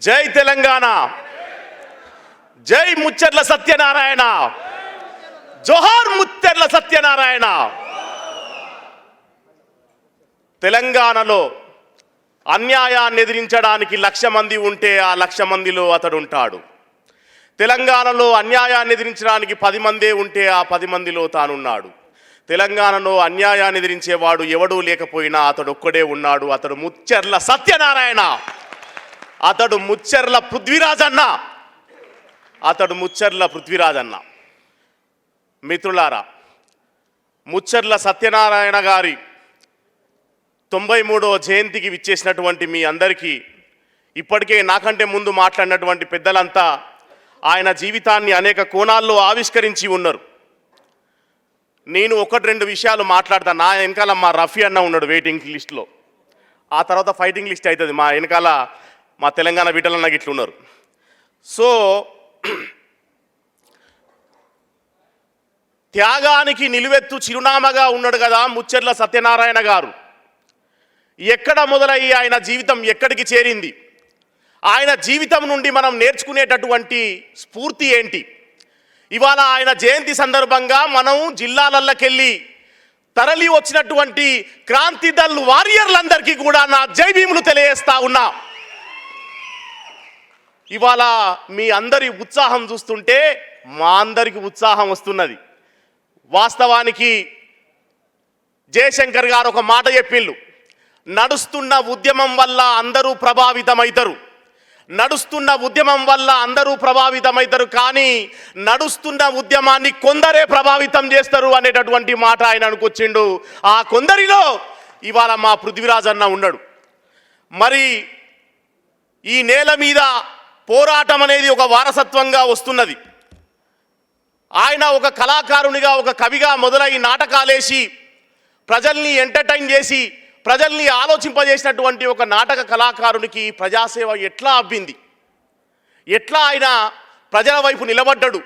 జై తెలంగాణ, జై ముచ్చర్ల సత్యనారాయణ, జోహార్ ముచ్చర్ల సత్యనారాయణ. తెలంగాణలో అన్యాయాన్ని ఎదిరించడానికి 1,00,000 మంది ఉంటే ఆ 1,00,000 మందిలో అతడు ఉంటాడు. తెలంగాణలో అన్యాయాన్ని ఎదిరించడానికి 10 మందే ఉంటే ఆ 10 మందిలో తానున్నాడు. తెలంగాణలో అన్యాయాన్ని ఎదిరించేవాడు ఎవడూ లేకపోయినా అతడు ఒక్కడే ఉన్నాడు. అతడు ముచ్చర్ల సత్యనారాయణ, అతడు ముచ్చర్ల పృథ్వీరాజన్న, అతడు ముచ్చర్ల పృథ్వీరాజన్న. మిత్రులారా, ముచ్చర్ల సత్యనారాయణ గారి 93వ జయంతికి విచ్చేసినటువంటి మీ అందరికీ, ఇప్పటికే నాకంటే ముందు మాట్లాడినటువంటి పెద్దలంతా ఆయన జీవితాన్ని అనేక కోణాల్లో ఆవిష్కరించి ఉన్నారు. నేను 1-2 విషయాలు మాట్లాడతా. నా వెనకాల మా రఫీ అన్న ఉన్నాడు వెయిటింగ్ లిస్ట్లో, ఆ తర్వాత ఫైటింగ్ లిస్ట్ అవుతుంది. మా వెనకాల మా తెలంగాణ వీటలన్న గిట్లు ఉన్నారు. సో త్యాగానికి నిలువెత్తు చిరునామాగా ఉన్నాడు కదా ముచ్చర్ల సత్యనారాయణ గారు. ఎక్కడ మొదలయ్యి ఆయన జీవితం ఎక్కడికి చేరింది, ఆయన జీవితం నుండి మనం నేర్చుకునేటటువంటి స్ఫూర్తి ఏంటి? ఇవాళ ఆయన జయంతి సందర్భంగా మనం జిల్లాలకెళ్ళి తరలి వచ్చినటువంటి క్రాంతి దళ్ వారియర్లందరికీ కూడా నా జై భీములు తెలియజేస్తా ఉన్నా. ఇవాళ మీ అందరి ఉత్సాహం చూస్తుంటే మా అందరికి ఉత్సాహం వస్తున్నది. వాస్తవానికి జయశంకర్ గారు ఒక మాట చెప్పిండు, నడుస్తున్న ఉద్యమం వల్ల అందరూ ప్రభావితమవుతారు, నడుస్తున్న ఉద్యమం వల్ల అందరూ ప్రభావితమవుతారు, కానీ నడుస్తున్న ఉద్యమాన్ని కొందరే ప్రభావితం చేస్తారు అనేటటువంటి మాట ఆయన అనుకొచ్చిండు. ఆ కొందరిలో ఇవాళ మా పృథ్వీరాజన్న ఉన్నాడు. మరి ఈ నేల మీద పోరాటం అనేది ఒక వారసత్వంగా వస్తున్నది. ఆయన ఒక కళాకారునిగా, ఒక కవిగా మొదలై నాటకాలేసి ప్రజల్ని ఎంటర్టైన్ చేసి ప్రజల్ని ఆలోచింపజేసినటువంటి ఒక నాటక కళాకారునికి ప్రజాసేవ ఎట్లా అబ్బింది, ఎట్లా ఆయన ప్రజల వైపు నిలబడ్డాడు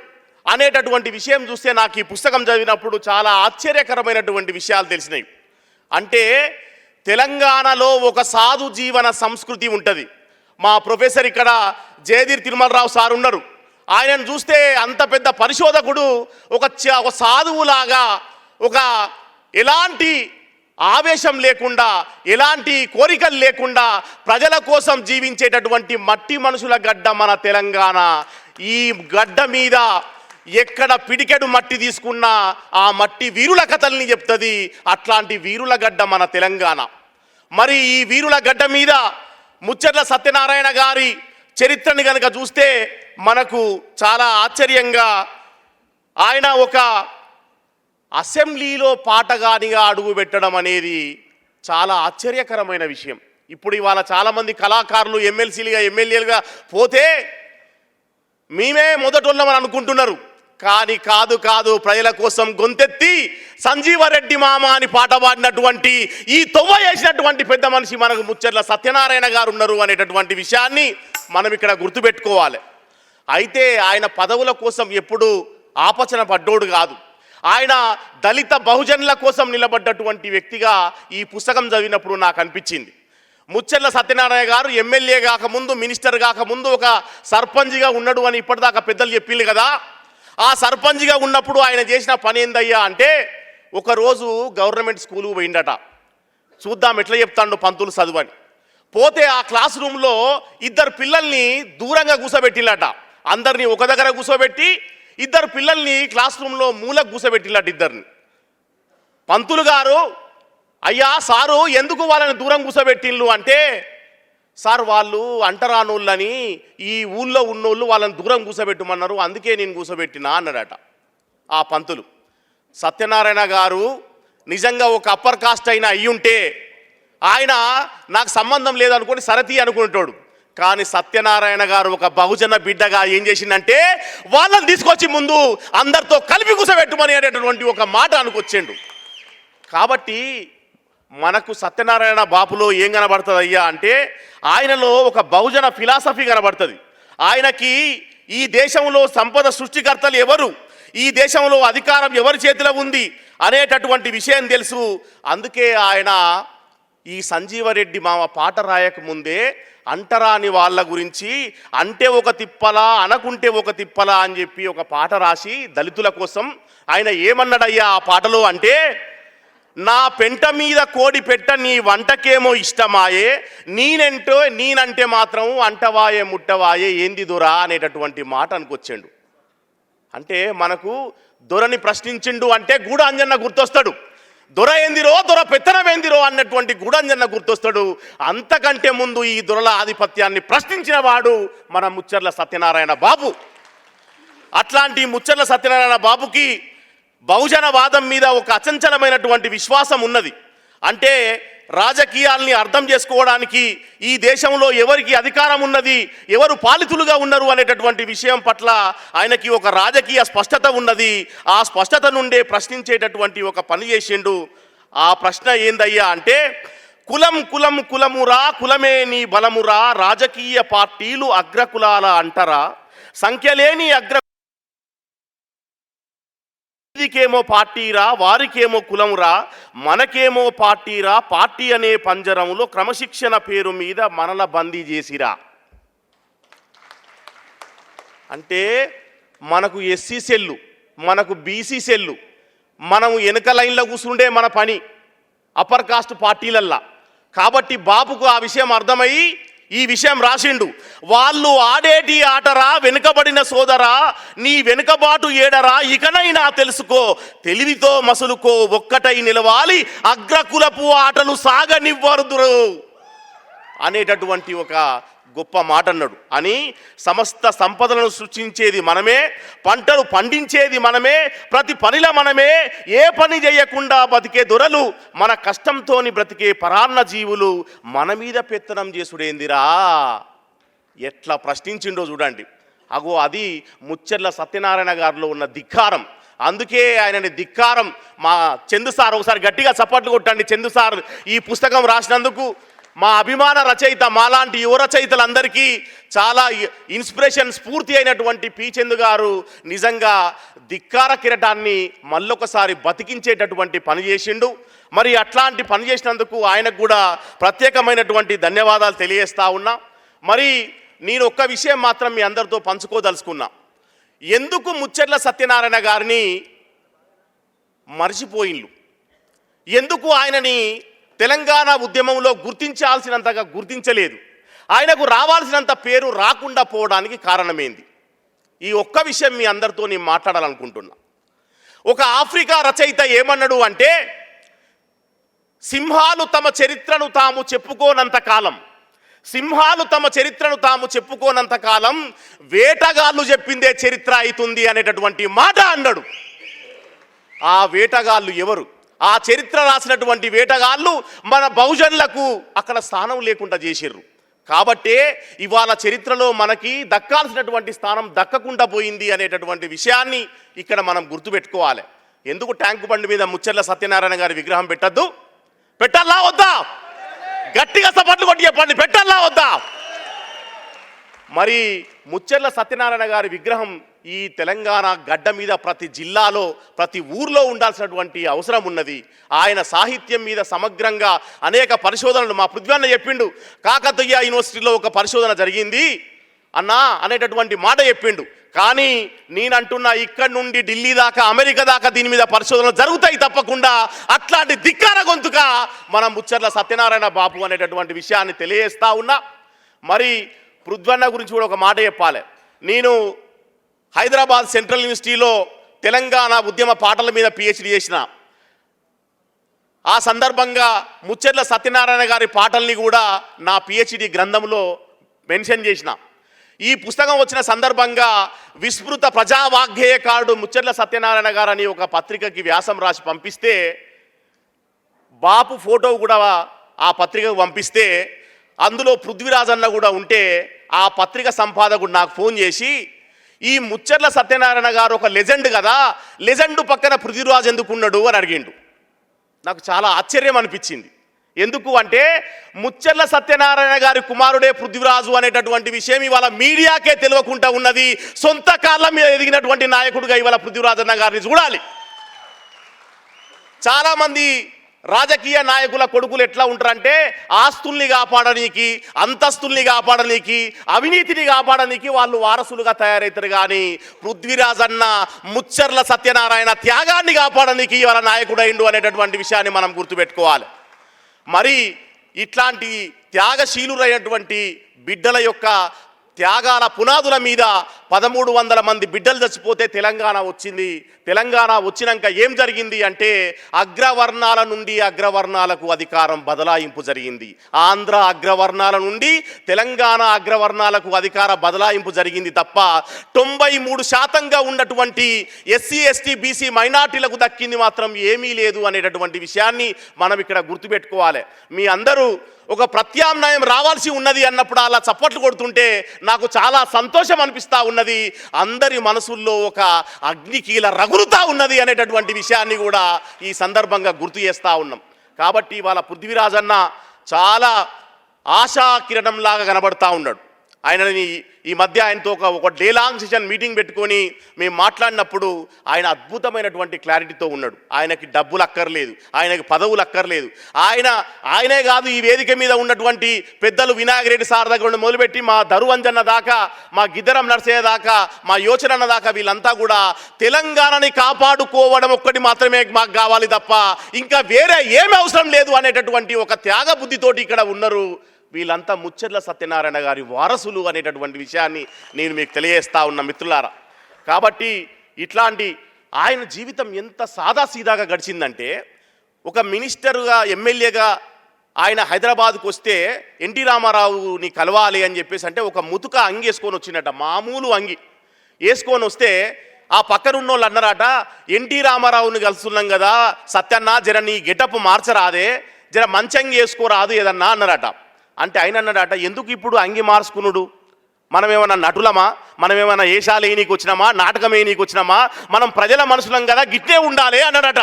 అనేటటువంటి విషయం చూస్తే నాకు ఈ పుస్తకం చదివినప్పుడు చాలా ఆశ్చర్యకరమైనటువంటి విషయాలు తెలిసినాయి. అంటే తెలంగాణలో ఒక సాధు జీవన సంస్కృతి ఉంటుంది. మా ప్రొఫెసర్ ఇక్కడ జయధీర్ తిరుమలరావు సార్ ఉన్నారు. ఆయనను చూస్తే అంత పెద్ద పరిశోధకుడు ఒక సాధువులాగా, ఒక ఎలాంటి ఆవేశం లేకుండా, ఎలాంటి కోరికలు లేకుండా ప్రజల కోసం జీవించేటటువంటి మట్టి మనుషుల గడ్డ మన తెలంగాణ. ఈ గడ్డ మీద ఎక్కడ పిడికెడు మట్టి తీసుకున్నా ఆ మట్టి వీరుల కథల్ని చెప్తుంది. అట్లాంటి వీరుల గడ్డ మన తెలంగాణ. మరి ఈ వీరుల గడ్డ మీద ముచ్చర్ల సత్యనారాయణ గారి చరిత్రని కనుక చూస్తే మనకు చాలా ఆశ్చర్యంగా, ఆయన ఒక అసెంబ్లీలో పాటగానిగా అడుగు పెట్టడం అనేది చాలా ఆశ్చర్యకరమైన విషయం. ఇప్పుడు ఇవాళ చాలామంది కళాకారులు ఎమ్మెల్సీలుగా, ఎమ్మెల్యేలుగా పోతే మేమే మొదటోళ్ళమని అనుకుంటున్నారు. కానీ కాదు కాదు, ప్రజల కోసం గొంతెత్తి సంజీవరెడ్డి మామ అని పాట పాడినటువంటి, ఈ తొవ్వ వేసినటువంటి పెద్ద మనిషి మనకు ముచ్చర్ల సత్యనారాయణ గారు ఉన్నారు అనేటటువంటి విషయాన్ని మనం ఇక్కడ గుర్తుపెట్టుకోవాలి. అయితే ఆయన పదవుల కోసం ఎప్పుడు ఆపచన పడ్డోడు కాదు. ఆయన దళిత బహుజనుల కోసం నిలబడ్డటువంటి వ్యక్తిగా ఈ పుస్తకం చదివినప్పుడు నాకు అనిపించింది. ముచ్చర్ల సత్యనారాయణ గారు ఎమ్మెల్యే కాకముందు, మినిస్టర్ కాకముందు ఒక సర్పంచ్గా ఉన్నాడు అని ఇప్పటిదాకా పెద్దలు చెప్పింది కదా. ఆ సర్పంచ్గా ఉన్నప్పుడు ఆయన చేసిన పని ఏందయ్యా అంటే, ఒకరోజు గవర్నమెంట్ స్కూలుకు పోయిండట. చూద్దాం ఎట్లా చెప్తాడు పంతులు చదువని. పోతే ఆ క్లాస్ రూమ్లో 2 పిల్లల్ని దూరంగా కూర్చోబెట్టిల్లట. అందరినీ ఒక దగ్గర కూర్చోబెట్టి 2 పిల్లల్ని క్లాస్ రూమ్లో మూలకు కూర్చోబెట్టిల్లట 2ని. పంతులు గారు, అయ్యా సారు ఎందుకు వాళ్ళని దూరం కూర్చోబెట్టిళ్ళు అంటే, సార్ వాళ్ళు అంటరానోళ్ళని ఈ ఊళ్ళో ఉన్నోళ్ళు వాళ్ళని దూరం కూర్చోబెట్టమన్నారు, అందుకే నేను కూర్చోబెట్టినా అన్నాడట ఆ పంతులు. సత్యనారాయణ గారు నిజంగా ఒక అప్పర్ కాస్ట్ అయినా అయ్యుంటే ఆయన నాకు సంబంధం లేదనుకొని సరతి అనుకుంటాడు. కానీ సత్యనారాయణ గారు ఒక బహుజన బిడ్డగా ఏం చేసిందంటే, వాళ్ళని తీసుకొచ్చి ముందు అందరితో కలిపి కూర్చోబెట్టుమని అనేటటువంటి ఒక మాట అనుకొచ్చిండు. కాబట్టి మనకు సత్యనారాయణ బాపులో ఏం కనబడుతుంది అయ్యా అంటే, ఆయనలో ఒక బహుజన ఫిలాసఫీ కనబడుతుంది. ఆయనకి ఈ దేశంలో సంపద సృష్టికర్తలు ఎవరు, ఈ దేశంలో అధికారం ఎవరి చేతిలో ఉంది అనేటటువంటి విషయం తెలుసు. అందుకే ఆయన ఈ సంజీవరెడ్డి మామ పాట రాయక ముందే అంటరాని వాళ్ళ గురించి అంటే ఒక తిప్పలా అనకుంటే ఒక తిప్పలా అని చెప్పి ఒక పాట రాసి దళితుల కోసం ఆయన ఏమన్నాడయ్యా ఆ పాటలో అంటే, నా పెంట మీద కోడి పెట్ట నీ వంటకేమో ఇష్టమాయే, నేనంటే మాత్రం అంటవాయే ముట్టవాయే ఏంది దొర అనేటటువంటి మాట అనుకొచ్చాడు. అంటే మనకు దొరని ప్రశ్నించిండు అంటే గూడాంజన్న గుర్తొస్తాడు. దొర ఏందిరో, దొర పెత్తనం ఏందిరో అన్నటువంటి గూడాంజన్న గుర్తొస్తాడు. అంతకంటే ముందు ఈ దొరల ఆధిపత్యాన్ని ప్రశ్నించిన వాడు మన ముచ్చర్ల సత్యనారాయణ బాబు. అట్లాంటి ముచ్చర్ల సత్యనారాయణ బాబుకి బహుజనవాదం మీద ఒక అచంచలమైనటువంటి విశ్వాసం ఉన్నది. అంటే రాజకీయాల్ని అర్థం చేసుకోవడానికి ఈ దేశంలో ఎవరికి అధికారం ఉన్నది, ఎవరు పాలితులుగా ఉన్నారు అనేటటువంటి విషయం పట్ల ఆయనకి ఒక రాజకీయ స్పష్టత ఉన్నది. ఆ స్పష్టత నుండే ప్రశ్నించేటటువంటి ఒక పని చేసిండు. ఆ ప్రశ్న ఏందయ్యా అంటే, కులమురా కులమే నీ బలమురా, రాజకీయ పార్టీలు అగ్రకులాల అంటరా, సంఖ్యలేని ఇదికేమో పార్టీరా వారికేమో కులమురా, మనకేమో పార్టీరా, పార్టీ అనే పంజరంలో క్రమశిక్షణ పేరు మీద మనల బందీ చేసిరా. అంటే మనకు ఎస్సీ సెల్లు, మనకు బీసీ సెల్లు, మనము వెనక లైన్లో కూర్చుండే మన పని అప్పర్ కాస్ట్ పార్టీలల్లా. కాబట్టి బాబుకు ఆ విషయం అర్థమయ్యి ఈ విషయం రాసిండు. వాళ్ళు ఆడేటి ఆటరా వెనుకబడిన సోదరా, నీ వెనుకబాటు ఏడరా, ఇకనైనా తెలుసుకో, తెలివితో మసులుకో, ఒక్కటై నిలవాలి, అగ్రకులపు ఆటలు సాగనివ్వరుదురు అనేటటువంటి ఒక గొప్ప మాట అన్నాడు. అని సమస్త సంపదలను సృష్టించేది మనమే, పంటలు పండించేది మనమే, ప్రతి పనిలో మనమే, ఏ పని చేయకుండా బతికే దొరలు, మన కష్టంతోని బ్రతికే పరాన్న జీవులు మన మీద పెత్తనం చేసుడేందిరా. ఎట్లా ప్రశ్నించిండో చూడండి. అగో అది ముచ్చర్ల సత్యనారాయణ గారిలో ఉన్న ధిక్కారం. అందుకే ఆయనని ధిక్కారం. మా చందు సార్ ఒకసారి గట్టిగా చప్పట్లు కొట్టండి. చందు సార్ ఈ పుస్తకం రాసినందుకు మా అభిమాన రచయిత, మాలాంటి యువ రచయితలందరికీ చాలా ఇన్స్పిరేషన్, స్ఫూర్తి అయినటువంటి పి చందు గారు నిజంగా ధిక్కార కిరటాన్ని మళ్ళొకసారి బతికించేటటువంటి పని చేసిండు. మరి అట్లాంటి పని చేసినందుకు ఆయనకు కూడా ప్రత్యేకమైనటువంటి ధన్యవాదాలు తెలియజేస్తా ఉన్నా. మరి నేను ఒక్క విషయం మాత్రం మీ అందరితో పంచుకోదలుచుకున్నా. ఎందుకు ముచ్చర్ల సత్యనారాయణ గారిని మర్చిపోయిండ్లు, ఎందుకు ఆయనని తెలంగాణ ఉద్యమంలో గుర్తించాల్సినంతగా గుర్తించలేదు, ఆయనకు రావాల్సినంత పేరు రాకుండా పోవడానికి కారణమేంది? ఈ ఒక్క విషయం మీ అందరితో నేను మాట్లాడాలనుకుంటున్నా. ఒక ఆఫ్రికా రచయిత ఏమన్నాడు అంటే, సింహాలు తమ చరిత్రను తాము చెప్పుకోనంత కాలం, సింహాలు తమ చరిత్రను తాము చెప్పుకోనంత కాలం వేటగాళ్ళు చెప్పిందే చరిత్ర అవుతుంది అనేటటువంటి మాట అన్నాడు. ఆ వేటగాళ్ళు ఎవరు? ఆ చరిత్ర రాసినటువంటి వేటగాళ్ళు మన బహుజనులకు అక్కడ స్థానం లేకుండా చేసిర్రు. కాబట్టే ఇవాళ చరిత్రలో మనకి దక్కాల్సినటువంటి స్థానం దక్కకుండా పోయింది అనేటటువంటి విషయాన్ని ఇక్కడ మనం గుర్తుపెట్టుకోవాలి. ఎందుకు ట్యాంకు బండి మీద ముచ్చర్ల సత్యనారాయణ గారి విగ్రహం పెట్టద్దు? పెట్టాలా వద్దా? గట్టిగా సపట్లు కొట్టి చెప్పండి, పెట్టాలా వద్దా? మరి ముచ్చర్ల సత్యనారాయణ గారి విగ్రహం ఈ తెలంగాణ గడ్డ మీద ప్రతి జిల్లాలో, ప్రతి ఊర్లో ఉండాల్సినటువంటి అవసరం ఉన్నది. ఆయన సాహిత్యం మీద సమగ్రంగా అనేక పరిశోధనలు మా పృథ్వన్న చెప్పిండు. కాకతీయ యూనివర్సిటీలో ఒక పరిశోధన జరిగింది అన్నా అనేటటువంటి మాట చెప్పిండు. కానీ నేనంటున్నా, ఇక్కడి నుండి ఢిల్లీ దాకా, అమెరికా దాకా దీని మీద పరిశోధనలు జరుగుతాయి తప్పకుండా. అట్లాంటి ధిక్కార గొంతుక మన ముచ్చర్ల సత్యనారాయణ బాబు అనేటటువంటి విషయాన్ని తెలియజేస్తా ఉన్నా. మరి పృథ్వన్న గురించి కూడా ఒక మాట చెప్పాలి. నేను హైదరాబాద్ సెంట్రల్ యూనివర్సిటీలో తెలంగాణ ఉద్యమ పాటల మీద పిహెచ్డి చేసిన. ఆ సందర్భంగా ముచ్చర్ల సత్యనారాయణ గారి పాటల్ని కూడా నా పిహెచ్డి గ్రంథంలో మెన్షన్ చేసిన. ఈ పుస్తకం వచ్చిన సందర్భంగా విస్మృత ప్రజావాగ్గేయకారుడు ముచ్చర్ల సత్యనారాయణ గారు అని ఒక పత్రికకి వ్యాసం రాసి పంపిస్తే, బాపు ఫోటో కూడా ఆ పత్రికకు పంపిస్తే అందులో పృథ్వీరాజన్న కూడా ఉంటే, ఆ పత్రిక సంపాదకుడు నాకు ఫోన్ చేసి, ఈ ముచ్చర్ల సత్యనారాయణ గారు ఒక లెజెండ్ కదా, లెజెండ్ పక్కన పృథ్వీరాజ్ ఎందుకు ఉన్నాడు అని అడిగిండు. నాకు చాలా ఆశ్చర్యం అనిపించింది. ఎందుకు అంటే ముచ్చర్ల సత్యనారాయణ గారి కుమారుడే పృథ్వీరాజు అనేటటువంటి విషయం ఇవాళ మీడియాకే తెలియకుండా ఉన్నది. సొంత కాళ్ళ మీద ఎదిగినటువంటి నాయకుడిగా ఇవాళ పృథ్వీరాజ్ అన్న గారిని చూడాలి. చాలామంది రాజకీయ నాయకుల కొడుకులు ఎట్లా ఉంటారంటే ఆస్తుల్ని కాపాడనీకి, అంతస్తుల్ని కాపాడనీకి, అవినీతిని కాపాడనీకి వాళ్ళు వారసులుగా తయారవుతారు. కానీ పృథ్వీరాజ్ అన్న ముచ్చర్ల సత్యనారాయణ త్యాగాన్ని కాపాడనీకి ఇవాళ నాయకుడైండు అనేటటువంటి విషయాన్ని మనం గుర్తుపెట్టుకోవాలి. మరి ఇట్లాంటి త్యాగశీలురైనటువంటి బిడ్డల యొక్క త్యాగాల పునాదుల మీద 1300 మంది బిడ్డలు చచ్చిపోతే తెలంగాణ వచ్చింది. తెలంగాణ వచ్చినాక ఏం జరిగింది అంటే అగ్రవర్ణాల నుండి అగ్రవర్ణాలకు అధికారం బదలాయింపు జరిగింది. ఆంధ్ర అగ్రవర్ణాల నుండి తెలంగాణ అగ్రవర్ణాలకు అధికార బదలాయింపు జరిగింది తప్ప 93% ఉన్నటువంటి ఎస్సీ ఎస్టీ బీసీ మైనార్టీలకు దక్కింది మాత్రం ఏమీ లేదు అనేటటువంటి విషయాన్ని మనం ఇక్కడ గుర్తుపెట్టుకోవాలి. మీ అందరూ ఒక ప్రత్యామ్నాయం రావాల్సి ఉన్నది అన్నప్పుడు అలా చప్పట్లు కొడుతుంటే నాకు చాలా సంతోషం అనిపిస్తూ ఉన్నది. అందరి మనసుల్లో ఒక అగ్నికీల రగులుతా ఉన్నది అనేటటువంటి విషయాన్ని కూడా ఈ సందర్భంగా గుర్తు చేస్తూ ఉన్నాం. కాబట్టి ఇవాళ పృథ్వీరాజ్ అన్న చాలా ఆశా కిరణంలాగా కనబడతా ఉన్నాడు. ఆయనని ఈ మధ్య ఆయనతో ఒక డే లాంగ్ సెషన్ మీటింగ్ పెట్టుకొని మేము మాట్లాడినప్పుడు ఆయన అద్భుతమైనటువంటి క్లారిటీతో ఉన్నాడు. ఆయనకి డబ్బులు అక్కర్లేదు, ఆయనకి పదవులు అక్కర్లేదు. ఆయనే కాదు, ఈ వేదిక మీద ఉన్నటువంటి పెద్దలు వినాయక్ రెడ్డి సార్ దగ్గర మొదలుపెట్టి మా ధరువంజన్న దాకా, మా గిద్దరం నర్సయ్య దాకా, మా యోచనన్న దాకా వీళ్ళంతా కూడా తెలంగాణని కాపాడుకోవడం ఒక్కటి మాత్రమే మాకు కావాలి తప్ప ఇంకా వేరే ఏమి అవసరం లేదు అనేటటువంటి ఒక త్యాగ బుద్ధితోటి ఇక్కడ ఉన్నారు. వీళ్ళంతా ముచ్చర్ల సత్యనారాయణ గారి వారసులు అనేటటువంటి విషయాన్ని నేను మీకు తెలియజేస్తా ఉన్నా మిత్రులారా. కాబట్టి ఇట్లాంటి ఆయన జీవితం ఎంత సాదాసీదాగా గడిచిందంటే, ఒక మినిస్టర్గా ఎమ్మెల్యేగా ఆయన హైదరాబాద్కు వస్తే ఎన్టీ రామారావుని కలవాలి అని చెప్పేసి అంటే ఒక ముతుక అంగి వేసుకొని వచ్చినట్ట, మామూలు అంగి వేసుకొని వస్తే ఆ పక్కనున్న వాళ్ళు అన్నారట, ఎన్టీ రామారావుని కలుస్తున్నాం కదా సత్యన్న, జర నీ గెటప్ మార్చరాదే, జర మంచంగి వేసుకోరాదు ఏదన్నా అన్నారట. అంటే ఆయన అన్నాడట, ఎందుకు ఇప్పుడు అంగి మార్చుకున్నాడు? మనమేమన్నా నటులమా? మనమేమన్నా ఏషాలు వేయనీకి వచ్చినామా? నాటకం వేయనీకి వచ్చినామా? మనం ప్రజల మనుషులం కదా, గిట్టే ఉండాలి అన్నాడట.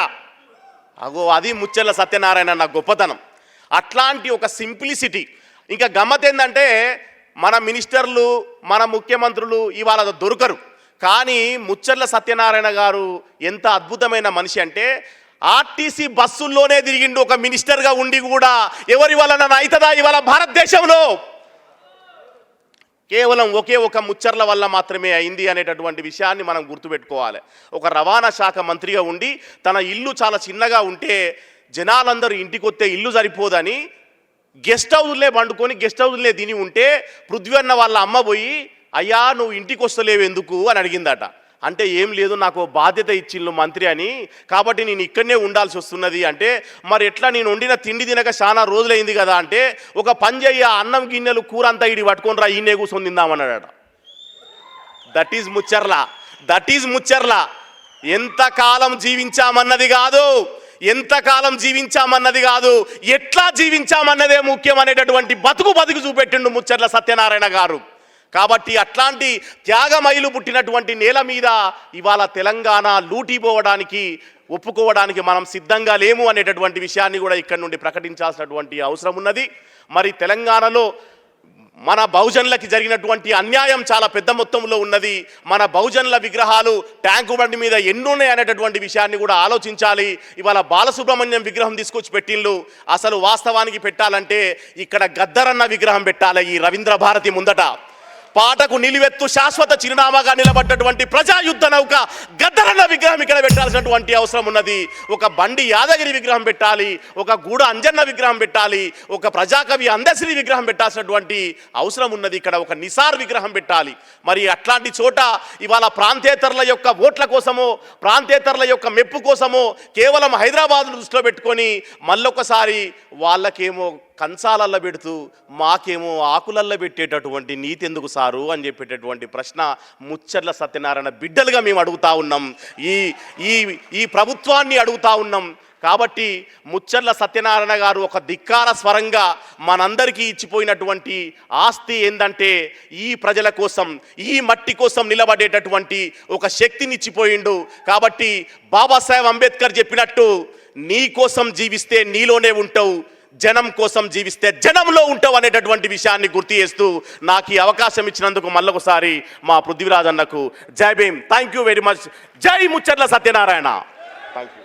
అగో అది ముచ్చర్ల సత్యనారాయణ నా గొప్పతనం. అట్లాంటి ఒక సింప్లిసిటీ. ఇంకా గమ్మత్ ఏంటంటే మన మినిస్టర్లు, మన ముఖ్యమంత్రులు ఇవాళ దొరకరు. కానీ ముచ్చర్ల సత్యనారాయణ గారు ఎంత అద్భుతమైన మనిషి అంటే ఆర్టీసీ బస్సుల్లోనే తిరిగిండు ఒక మినిస్టర్గా ఉండి కూడా. ఎవరి వలన అవుతుందా ఇవాళ భారతదేశంలో? కేవలం ఒకే ఒక ముచ్చర్ల వల్ల మాత్రమే అయింది అనేటటువంటి విషయాన్ని మనం గుర్తుపెట్టుకోవాలి. ఒక రవాణా శాఖ మంత్రిగా ఉండి తన ఇల్లు చాలా చిన్నగా ఉంటే జనాలందరూ ఇంటికి వస్తే ఇల్లు సరిపోదని గెస్ట్ హౌస్లే వండుకొని గెస్ట్ హౌస్లే తిని ఉంటే పృథ్వీ అన్న వాళ్ళ అమ్మ పోయి, అయ్యా నువ్వు ఇంటికి వస్తలేవు ఎందుకు అని అడిగిందట. అంటే ఏం లేదు, నాకు బాధ్యత ఇచ్చిళ్ళు మంత్రి అని, కాబట్టి నేను ఇక్కడనే ఉండాల్సి వస్తున్నది. అంటే మరి ఎట్లా, నేను వండిన తిండి తినక చాలా రోజులైంది కదా. అంటే ఒక పని చెయ్యి, అన్నం గిన్నెలు కూర అంతా ఇడి పట్టుకొని రా, ఈయనే కూర్చొని తిందామన్నాడట. That is Mucharla, that is Mucharla. ఎంతకాలం జీవించామన్నది కాదు, ఎంతకాలం జీవించామన్నది కాదు, ఎట్లా జీవించామన్నదే ముఖ్యం అనేటటువంటి బతుకు చూపెట్టిండు ముచ్చర్ల సత్యనారాయణ గారు. కాబట్టి అట్లాంటి త్యాగమయులు పుట్టినటువంటి నేల మీద ఇవాళ తెలంగాణ లూటిపోవడానికి ఒప్పుకోవడానికి మనం సిద్ధంగా లేము అనేటటువంటి విషయాన్ని కూడా ఇక్కడి నుండి ప్రకటించాల్సినటువంటి అవసరం ఉన్నది. మరి తెలంగాణలో మన బహుజనులకి జరిగినటువంటి అన్యాయం చాలా పెద్ద మొత్తంలో ఉన్నది. మన బహుజనుల విగ్రహాలు ట్యాంకు బండి మీద ఎన్నున్నాయి అనేటటువంటి విషయాన్ని కూడా ఆలోచించాలి. ఇవాళ బాలసుబ్రహ్మణ్యం విగ్రహం తీసుకొచ్చి పెట్టిండ్లు. అసలు వాస్తవానికి పెట్టాలంటే ఇక్కడ గద్దరన్న విగ్రహం పెట్టాలి ఈ రవీంద్ర భారతి ముందట. పాటకు నిలువెత్తు శాశ్వత చిరునామాగా నిలబడ్డటువంటి ప్రజాయుద్ధ నౌక గద్దరన్న విగ్రహం ఇక్కడ పెట్టాల్సినటువంటి అవసరం ఉన్నది. ఒక బండి యాదగిరి విగ్రహం పెట్టాలి, ఒక గూడ అంజన్న విగ్రహం పెట్టాలి, ఒక ప్రజాకవి అందశ్రీ విగ్రహం పెట్టాల్సినటువంటి అవసరం ఉన్నది. ఇక్కడ ఒక నిసార్ విగ్రహం పెట్టాలి. మరి అట్లాంటి చోట ఇవాళ ప్రాంతేతరుల యొక్క ఓట్ల కోసమో, ప్రాంతేతరుల యొక్క మెప్పు కోసమో కేవలం హైదరాబాద్ను దృష్టిలో పెట్టుకొని మళ్ళొకసారి వాళ్ళకేమో కంచాలల్లో పెడుతూ మాకేమో ఆకులల్లో పెట్టేటటువంటి నీతి ఎందుకు సారు అని చెప్పేటటువంటి ప్రశ్న ముచ్చర్ల సత్యనారాయణ బిడ్డలుగా మేము అడుగుతా ఉన్నాం, ఈ ప్రభుత్వాన్ని అడుగుతా ఉన్నాం. కాబట్టి ముచ్చర్ల సత్యనారాయణ గారు ఒక ధిక్కార స్వరంగా మనందరికీ ఇచ్చిపోయినటువంటి ఆస్తి ఏంటంటే ఈ ప్రజల కోసం, ఈ మట్టి కోసం నిలబడేటటువంటి ఒక శక్తిని ఇచ్చిపోయిండు. కాబట్టి బాబాసాహెబ్ అంబేద్కర్ చెప్పినట్టు నీ కోసం జీవిస్తే నీలోనే ఉంటావు, జనం కోసం జీవిస్తే జనంలో ఉంటావు అనేటటువంటి విషయాన్ని గుర్తు చేస్తూ నాకు ఈ అవకాశం ఇచ్చినందుకు మళ్ళొకసారి మా పృథ్వీరాజ్ అన్నకు Jai Bhim. Thank you very much. Jai Mucharla Satyanarayana. Thank you.